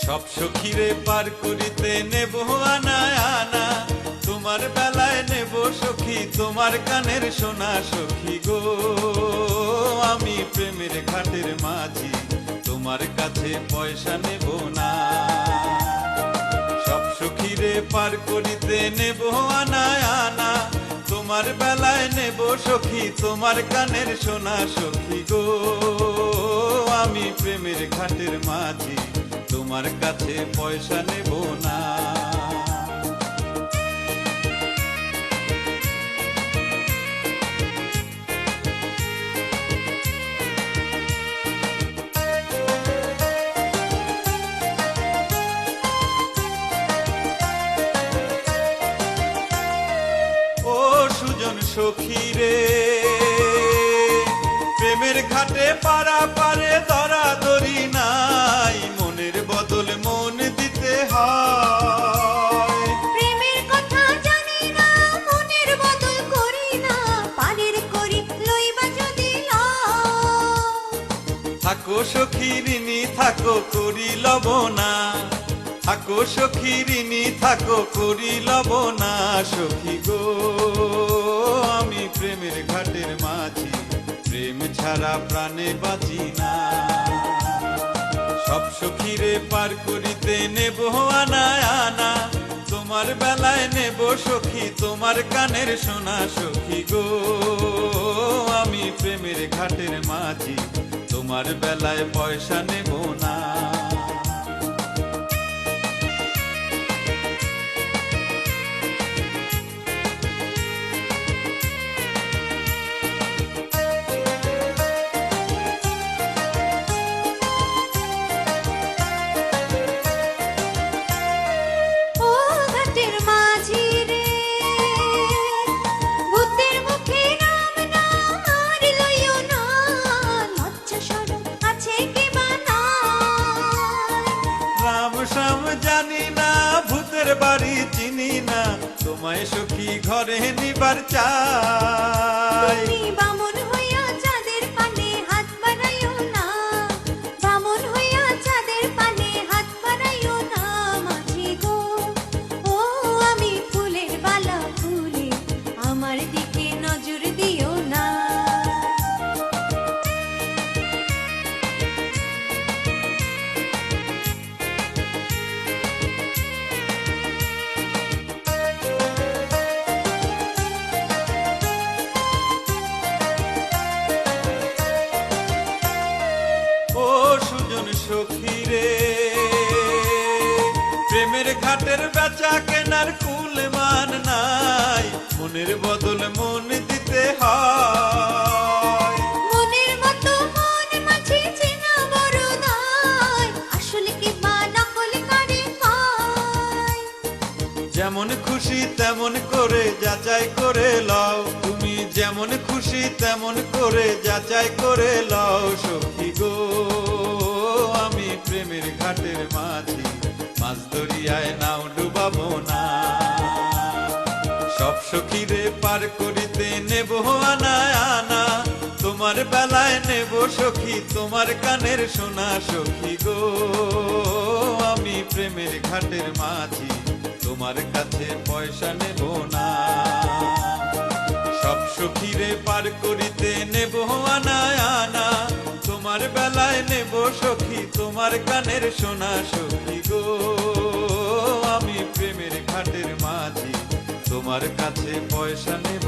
সব সখীরে পার করিতে নেব আনা আনা, তোমার বেলায় নেব সখী তোমার কানের সোনা সখী গো। আমি প্রেমের ঘাটের মাঝি, তোমার কাছে পয়সা নেব না। সব সখীরে পার করিতে নেব আনা আনা, তোমার বেলায় নেব সখী তোমার কানের সোনা সখী গো। আমি প্রেমের ঘাটের মাঝি, তোমার কাছে পয়সা নেব না। ও সুজন সখী রে, প্রেমের ঘাটে পারা পারে দরাদরি নাই, মনের বদল মন দিতে হয়। প্রেমের কথা জানি না, মনের বদল করি না, পারের করি লইবা যদি লও। থাকো সখী ঋণী থাকো করি লব না, থাকো সখী ঋণী থাকো করি লব না সখী গো। আমি প্রেমের ঘাটের মাঝি, প্রেম ছাড়া প্রাণে বাঁচি না। সব সখীরে পার করিতে নেব আনা আনা, তোমার বেলায় নেব সখী তোমার কানের সোনা সখী গো। আমি প্রেমের ঘাটের মাঝি, তোমার বেলায় পয়সা নেব না। ও ঘাটের মাঝি রে, ভূতের মুখে রাম নাম আর লইও না, লজ্জা শরম আছে কি বা নাই। রাম শ্যাম জানি না, ভূতের বাড়ি চিনি না, তোমায় সখী ঘরে নিবার চাই। তুমি বামন হইয়া চাঁদের পানে হাত বাড়াইও না, বামন হইয়া চাঁদের পানে হাত বাড়াইও না মাঝি গো। ও আমি ফুলের বালা ফুলে, আমার দিকে নজর দিও না। ও সুজন সখী রে, প্রেমের ঘাটের বেচা কেনার কুল মান নাই, মনের বদল মন দিতে হয়। মনের মতো মন মাঝে চেনা বড় দায়, আসলে কি বা নকল করে পায়। যেমন খুশি তেমন করে যাচাই করে লও, তুমি যেমন খুশি তেমন করে যাচাই করে লও সখী গো। আমি প্রেমের ঘাটের মাঝি, মাছ দরিয়ায় নাও ডুবাবো না। সব সখীরে পার করিতে নেব আনা আনা, তোমার বেলায় নেব সখী তোমার কানের সোনা সখী গো। আমি প্রেমের ঘাটের মাঝি, তোমার কাছে পয়সা নেব না। সব সখীরে পার করিতে নেব আনা আনা, তোমার বেলায় নেব সখী তোমার কানের সোনা সখী গো। আমি প্রেমের ঘাটের মাঝি, তোমার কাছে পয়সা নেব